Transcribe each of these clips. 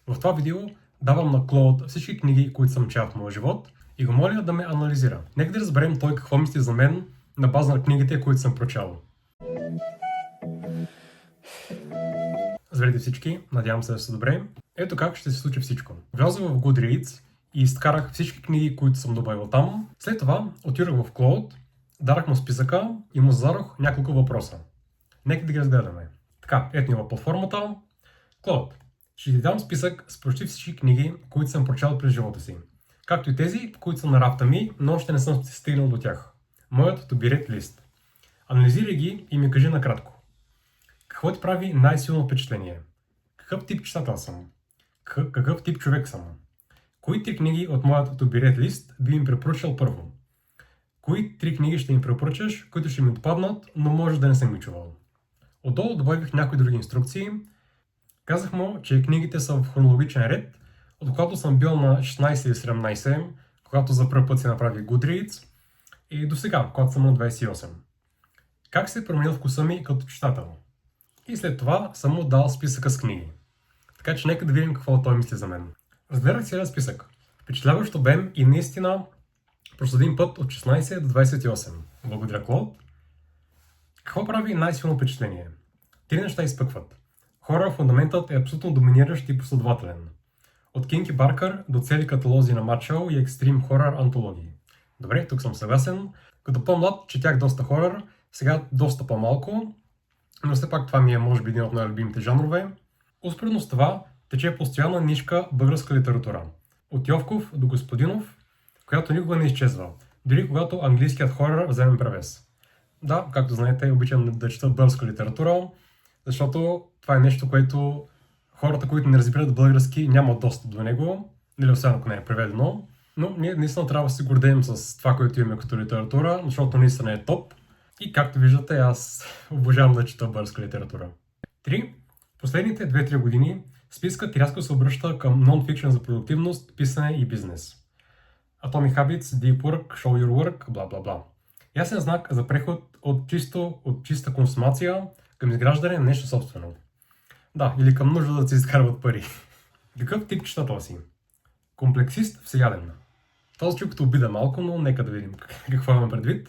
В това видео давам на Клод всички книги, които съм чел в моя живот и го моля да ме анализира. Нека да разберем той какво мисли за мен на база на книгите, които съм прочел. Здравейте всички, надявам се да сте добре. Ето как ще се случи всичко. Влязох в Goodreads и изкарах всички книги, които съм добавил там. След това отидох в Клод, дарах му списъка и му зададох няколко въпроса. Нека да ги разгледаме. Така, ето ни в платформата. Клод, ще ти дам списък с почти всички книги, които съм прочел през живота си. Както и тези, които са на рафта ми, но още не съм стигнал до тях. Моят to be read лист. Анализирай ги и ми кажи накратко. Какво ти прави най-силно впечатление? Какъв тип читател съм? Какъв тип човек съм? Кои 3 книги от моят to be read лист би им препоръчал първо? Кои 3 книги ще им препоръчаш, които ще ми допаднат, но може да не съм ги чувал? Отдолу добавих някои други инструкции. Казах му, че книгите са в хронологичен ред, от когато съм бил на 16 или 17, когато за първи път си направих Goodreads, и до сега, когато съм на 28. Как се е променил вкуса ми като читател? И след това съм му дал списъка с книги. Така че нека да видим какво той мисли за мен. Разгледах целият списък. Впечатляващ обем и наистина проследим път от 16 до 28. Благодаря, Клод. Какво прави най-силно впечатление? 3 неща изпъкват. Хорър фундаментът е абсолютно доминиращ и последователен. От Кинг и Баркър до цели каталози на Мачел и екстрим хорър антологии. Добре, тук съм съгласен. Като по-млад четях доста хорър, сега доста по-малко, но все пак това ми е може би един от най-любимите жанрове. Успоредно с това тече постоянна нишка българска литература. От Йовков до Господинов, която никога не изчезва, дори когато английският хорър вземе превес. Да, както знаете, обичам да чета българска литература, защото това е нещо, което хората, които не разбират български, нямат достъп до него, или освен ако не е преведено. Но ние наистина трябва да се гордеем с това, което имаме като литература, защото наистина е топ. И както виждате, аз обожавам да чета българска литература. 3. Последните 2-3 години спискът рязко се обръща към нон-фикшн за продуктивност, писане и бизнес. Atomic Habits, Deep Work, Show Your Work, бла бла бла. Ясен знак за преход от чиста консумация към изграждане на нещо собствено. Да, или към нужда да се изкарват пари. Какъв тип читател си? Комплексист всеяден. Това звучи като обида малко, но нека да видим какво имам предвид.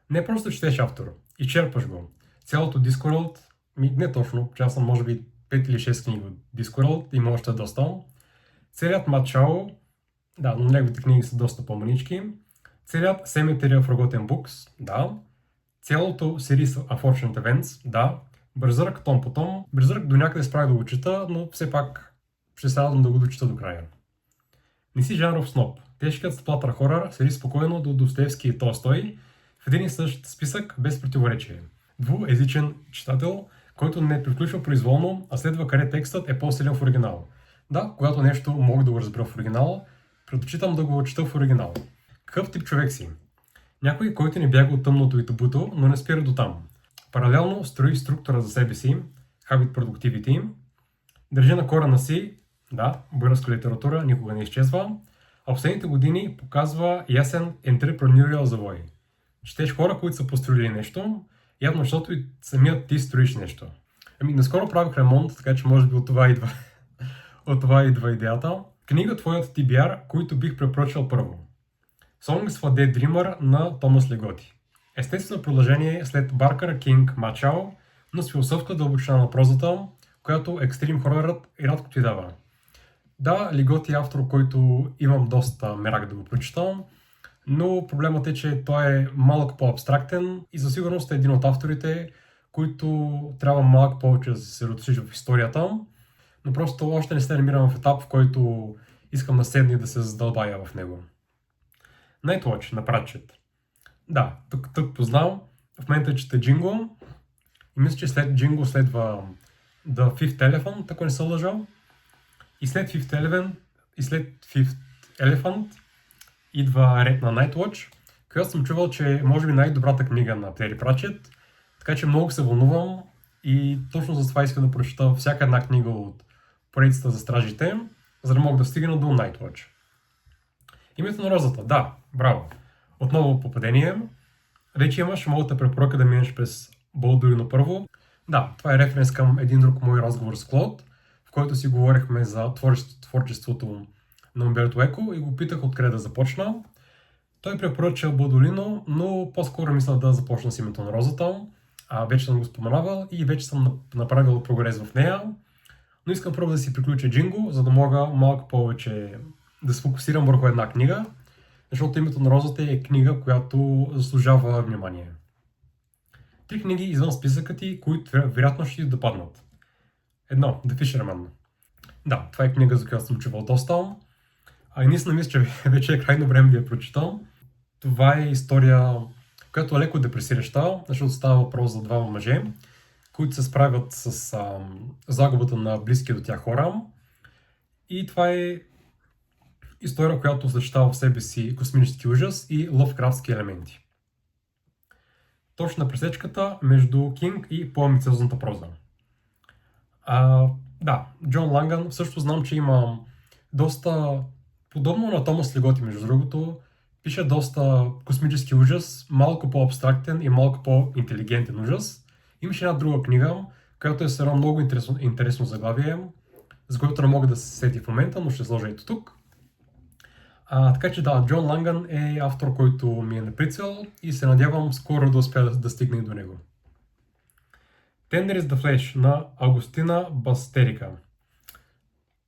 Не просто четеш автор, изчерпаш го. Цялото Discworld, не точно, че аз съм може би 5 или 6 книги от Discworld, има още доста. Целият Мачао, да, но неговите книги са доста по-манички. Целият Cemetery of Forgotten Books, да. Цялото Series of Unfortunate Events, да. Берзърк том по том. Берзърк до някъде справя да го чета, но все пак ще се радвам да го дочита до края. Не си жанров сноб. Тежкият сплатър хорър седи спокойно до Достоевски и Толстой в един и същ списък без противоречие. Двуезичен читател, който не приключва произволно, а следва къде текстът е по-силен в оригинал. Да, когато нещо мога да го разбера в оригинал, предпочитам да го чета в оригинал. Какъв тип човек си? Някой, който не бяга от тъмното и табуто, но не спира до там. Паралелно строи структура за себе си, Habit Productivity, държи на корена си, да, българска литература никога не изчезва, а последните години показва ясен entrepreneurial завой. Четеш хора, които са построили нещо, явно защото и самият ти строиш нещо. Наскоро правих ремонт, така че може би от това идва идеята. Книга твоят TBR, които бих препоръчал първо. Songs for Dead Dreamer на Томас Лиготи. Естествено продължение след Баркър, Кинг, Мачао, но с философска дълбочина на прозата, която екстрим хорърът и рядко ти дава. Да, Лиготи е автор, който имам доста мерак да го прочита, но проблемът е, че той е малко по-абстрактен и със сигурност е един от авторите, които трябва малко повече да се съсредоточиш в историята, но просто още не се намирам в етап, в който искам да седна и да се задълбая в него. Nightwatch на Пратчет. Да, тук познавам. В момента чета Джинго и мисля, че след Джинго следва The Fifth Elephant, ако не се лъжа. И след Fifth Elephant идва ред на Nightwatch, която съм чувал, че е може би най-добрата книга на Тери Пратчет, така че много се вълнувам и точно за това искам да прочета всяка една книга от поредицата за стражите, за да мога да стигна до Nightwatch. Името на розата, да, браво. Отново попадение. Вече имаш моята препоръка да минеш през Болдуино първо. Да, това е референс към един друг мой разговор с Клод, в който си говорихме за творчеството на Умберто Еко и го питах откъде да започна. Той препоръча Бодолино, но по-скоро мисля да започна с Името на розата. Вече съм го споменавал и вече съм направил прогрес в нея. Но искам първо да си приключа Джинго, за да мога малко повече да се фокусирам върху една книга, защото Името на розата е книга, която заслужава внимание. 3 книги извън списъка ти, които вероятно ще ти допаднат. 1. The Fisherman. Да, това е книга, за която съм чувал доста. И наистина мисля, че вече е крайно време да я прочитам. Това е история, която е леко депресираща, защото става въпрос за двама мъже, които се справят с загубата на близки до тях хора. И това е история, която съчетава в себе си космически ужас и лъвкрафтски елементи. Точна пресечката между Кинг и по-амбициозната проза. Да, Джон Ланган също знам, че има доста подобно на Томас Лиготи, между другото. Пише доста космически ужас, малко по-абстрактен и малко по-интелигентен ужас. Имаше една друга книга, която е с едно много интересно заглавие, за което не мога да се сети в момента, но ще сложа ето тук. Така че да, Джон Ланган е автор, който ми е на прицел и се надявам скоро да успя да стигне и до него. Tender is the Flesh на Агустина Бастерика.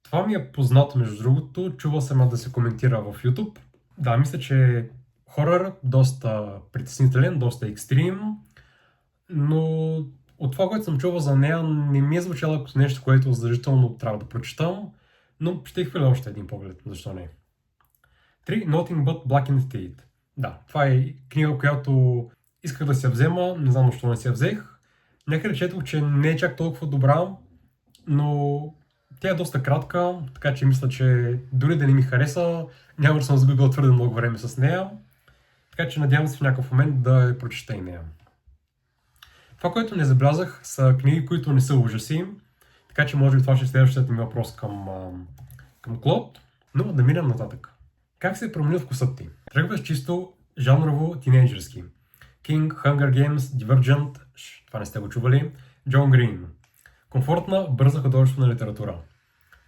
Това ми е познато, между другото, чувал съм да се коментира в YouTube. Да, мисля, че е хорър, доста притеснителен, доста екстрим, но от това, което съм чувал за нея, не ми е звучало като нещо, което задължително трябва да прочитам, но ще хвиля още един поглед, защо не. 3. Nothing but Black and State. Да, това е книга, която исках да се взема, не знам защо не се взех. Някъде четох, че не е чак толкова добра, но тя е доста кратка, така че мисля, че дори да не ми хареса, няма да съм загубил твърде много време с нея. Така че надявам се в някакъв момент да я прочета и нея. Това, което не забелязах, са книги, които не са ужаси, така че може би това ще е следващият ми въпрос към Клод, но да минем нататък. Как се е променил вкусът ти? Тръгваш чисто жанрово тинейджърски. King, Hunger Games, Divergent, това не сте го чували, Джон Грин. Комфортна, бърза художествена литература.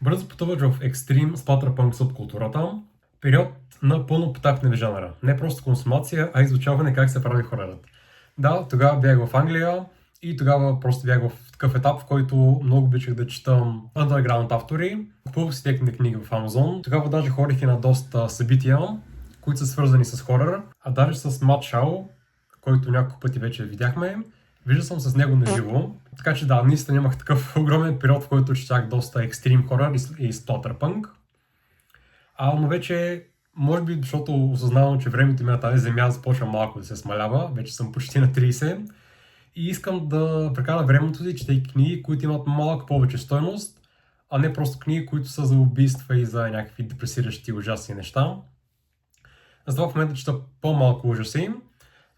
Бързо потъваш в екстрим сплатърпънк субкултурата. Период на пълно потапне в жанра. Не просто консумация, а изучаване как се прави хорърът. Да, тогава бях в Англия и тогава просто бях в такъв етап, в който много обичах да четам underground автори. Купувах си техните книги в Amazon. Тогава даже ходих и на доста събития, които са свързани с хорър. А даже с Мат Шао, който няколко пъти вече видяхме. Виждал съм с него на живо. Така че да, наистина имах такъв огромен период, в който четях доста екстрим хорър и сплатърпънк. Но вече, може би, защото осъзнавам, че времето ми на тази земя започва малко да се смалява. Вече съм почти на 30. И искам да прекарам времето си, четейки книги, които имат малко повече стойност, а не просто книги, които са за убийства и за някакви депресиращи ужасни неща. Затова в момента чета по-малко ужаси,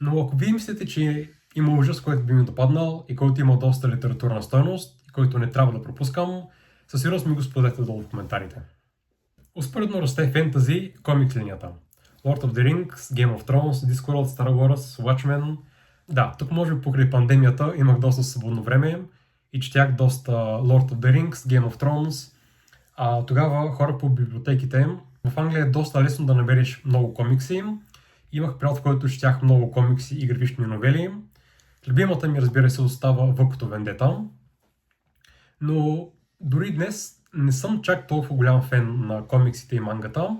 но ако вие мислите, че има ужас, който би ми допаднал и който има доста литературна стойност и който не трябва да пропускам, със сигурност ми го споделете долу в коментарите. Успоредно расте фентази комикс линията. Lord of the Rings, Game of Thrones, Discworld, Star Wars, Watchmen. Да, тук може би покрай пандемията имах доста свободно време и четях доста Lord of the Rings, Game of Thrones. Тогава хора по библиотеките. В Англия е доста лесно да набереш много комикси. Имах период, в който четях много комикси и графични новели. Любимата ми, разбира се, остава Въкото Вендета. Но дори днес не съм чак толкова голям фен на комиксите и мангата,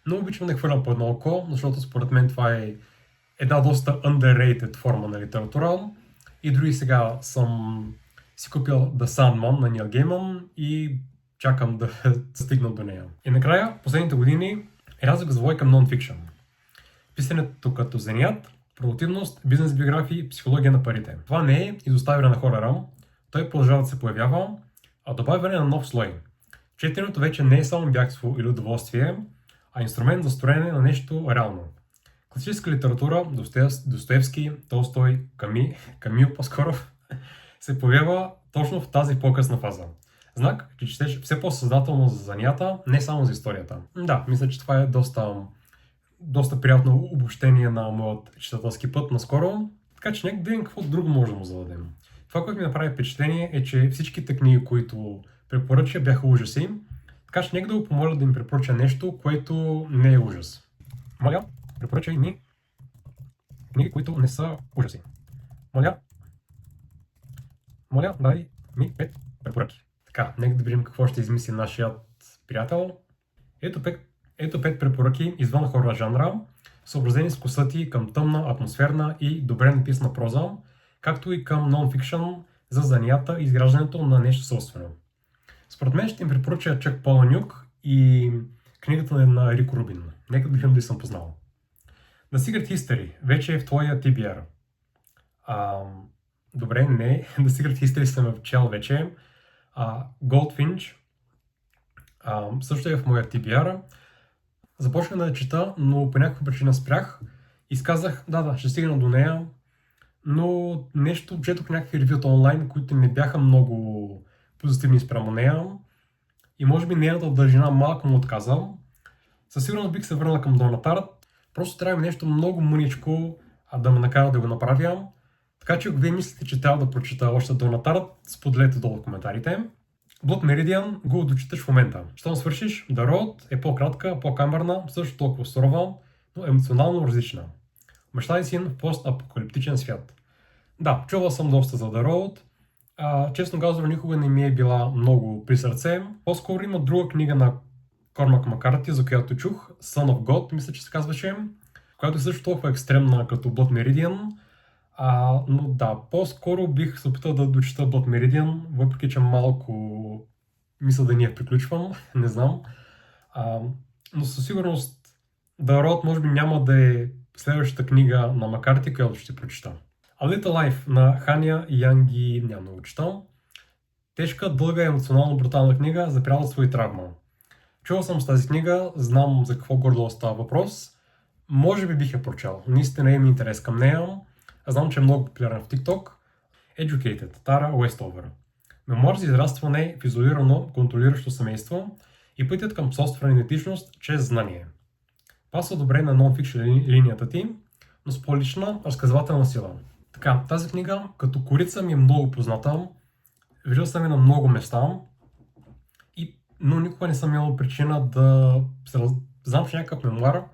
но обичам да хвърлям по едно око, защото според мен това е една доста underrated форма на литература. И дори сега съм си купил The Sandman на Нил Гейман и чакам да стигна до нея. И накрая, последните години, рязък завой към нон-фикшн. Писането като занаят, продуктивност, бизнес биографии, психология на парите. Това не е изоставяне на хорора, той продължава да се появява, а добавяне на нов слой. Четенето вече не е само бягство или удоволствие, а инструмент за строене на нещо реално. Класическа литература, Достоевски, Толстой, Камил по-скоро, се появява точно в тази по-късна фаза. Знак, че четеш все по-съзнателно за занята, не само за историята. Да, мисля, че това е доста приятно обобщение на моят читателски път наскоро. Така че нека да видим какво друго може да му зададем. Това, което ми направи впечатление е, че всичките книги, които препоръча, бяха ужаси. Така че нека да го помоля да ми препоръча нещо, което не е ужас. Моля, препоръчай ми книги, които не са ужаси. Моля, дай ми 5 препоръки. Така, нека да видим какво ще измисли нашият приятел. Ето 5 препоръки извън хорър жанра, съобразени с вкуса ти към тъмна, атмосферна и добре написана проза, както и към нон-фикшън за занята и изграждането на нещо собствено. Според мен ще им препоръча Чак Паланиук и книгата на Рик Рубин. Нека да видим дали съм познал. The Secret History вече е в твоя TBR. Добре, не. The Secret History съм чел вече. Goldfinch също е в моя TBR. Започнах да чета, но по някаква причина спрях. Изказах, да, ще стигна до нея, но нещо четох някакви ревюта онлайн, които не бяха много позитивни спрямо нея. И може би нейната дължина малко му отказа. Със сигурност бих се върнал към Дона Тарт. Просто трябва нещо много мъничко да ме накара да го направя. Така че ако вие мислите, че трябва да прочита още Дона Тарт, споделете долу в коментарите. Blood Meridian го дочиташ в момента. Щом свършиш, The Road е по-кратка, по-камерна, също толкова сурова, но емоционално различна. Баща и син в постапокалиптичен свят. Да, чувал съм доста за The Road. Честно казано, никога не ми е била много при сърце. По-скоро има друга книга на Кормак Макарти, за която чух, Son of God, мисля, че се казваше, която е също толкова екстремна като Blood Meridian. Но да, по-скоро бих се опитал да дочита Blood Meridian, въпреки че малко мисля да ни я приключвам, не знам. Но със сигурност The Road може би няма да е следващата книга на Макарти, която ще прочита. A Little Life на Ханя Янги няма много читам. Тежка, дълга, емоционално брутална книга за приятелство и травма. Чувал съм с тази книга, знам за какво гордо става въпрос. Може би бих я прочел. Наистина има интерес към нея. Знам, че е много популярна в TikTok. Educated, Тара Уестовър. Мемуар за израстване в изолирано, контролиращо семейство и пътят към собствена идентичност чрез знание. Пасва добре на нон-фикшн линията ти, но с по-лична разказвателна сила. Така, тази книга като корица ми е много позната. Виждал съм я на много места, но никога не съм имал причина да знам, че някакъв мемуар,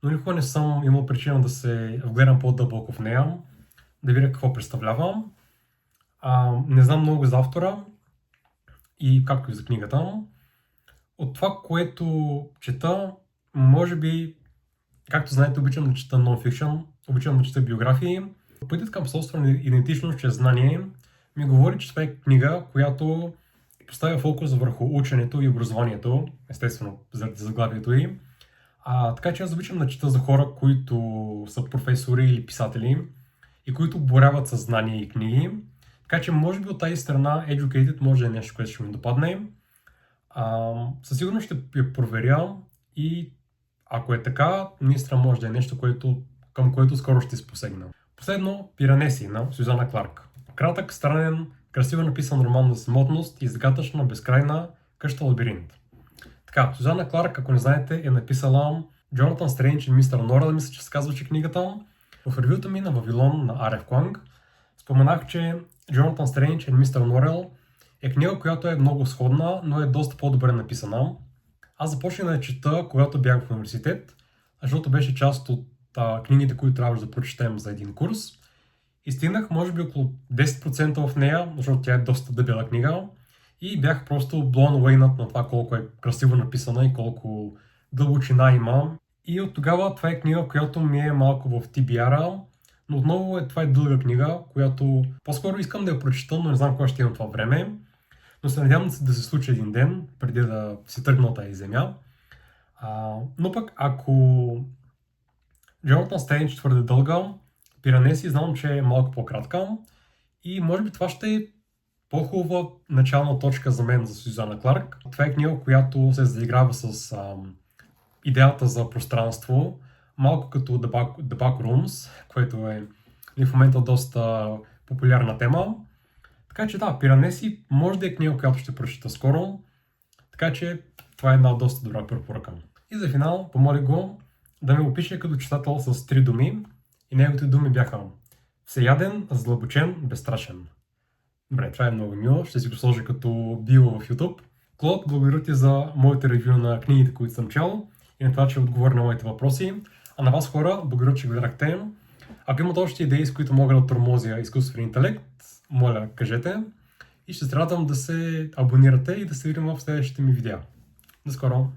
но никога не съм имал причина да се вгледам по-дълбоко в нея, да видя какво представлява. Не знам много за автора и както и за книгата. От това, което чета, може би, както знаете, обичам да чета нон-фикшън, обичам да чета биографии. Пътят към собствена идентичност чрез знание ми говори, че това е книга, която поставя фокус върху ученето и образованието, естествено заради заглавието ѝ. Така че аз обичам да чета за хора, които са професори или писатели и които боряват със знания и книги. Така че може би от тази страна Educated може да е нещо, което ще ми допадне. Със сигурност ще я проверя и ако е така, наистина може да е нещо, към което скоро ще се посегна. Последно, Пиранеси на Сюзана Кларк. Кратък, странен, красиво написан роман за самотност и загадъчна, безкрайна къща лабиринт. Така, Сюзана Кларк, ако не знаете, е написала Джонатан Стрендж и Мистер Норел, мисля, че се казваше книгата. В ревюта ми на Вавилон на Ареф Кланг споменах, че Джонатан Стрендж и Мистер Норел е книга, която е много сходна, но е доста по-добре написана. Аз започнах да я чета, когато бях в университет, защото беше част от книгите, които трябваше да прочетем за един курс. И стигнах, може би, около 10% в нея, защото тя е доста дебела книга. И бях просто blown away на това колко е красиво написана и колко дълбочина има. И от тогава това е книга, която ми е малко в TBR-а. Но отново това е дълга книга, която по-скоро искам да я прочета, но не знам кога ще имам това време. Но се надявам да се случи един ден, преди да си тръгна от тази земя. Но пък ако Джонатан Стрендж твърде дълга, Пиранеси знам, че е малко по-кратка. И може би това ще е по-хубава начална точка за мен за Сюзана Кларк. Това е книга, която се заиграва с идеята за пространство, малко като The Backrooms, което е в момента доста популярна тема. Така че да, Пиранеси може да е книга, която ще прочита скоро. Така че това е една доста добра препоръка. И за финал помоля го да ме опише като читател с 3 думи. И неговите думи бяха всеяден, задълбочен, безстрашен. Добре, това е много мило. Ще си го сложа като био в YouTube. Клод, благодаря ти за моите ревю на книгите, които съм чел и на това, че отговори на моите въпроси. А на вас, хора, благодаря, че гледахте. Ако имате още идеи, с които мога да тормозя изкуствен интелект, моля, кажете. И ще се радвам да се абонирате и да се видим в следващите ми видеа. До скоро!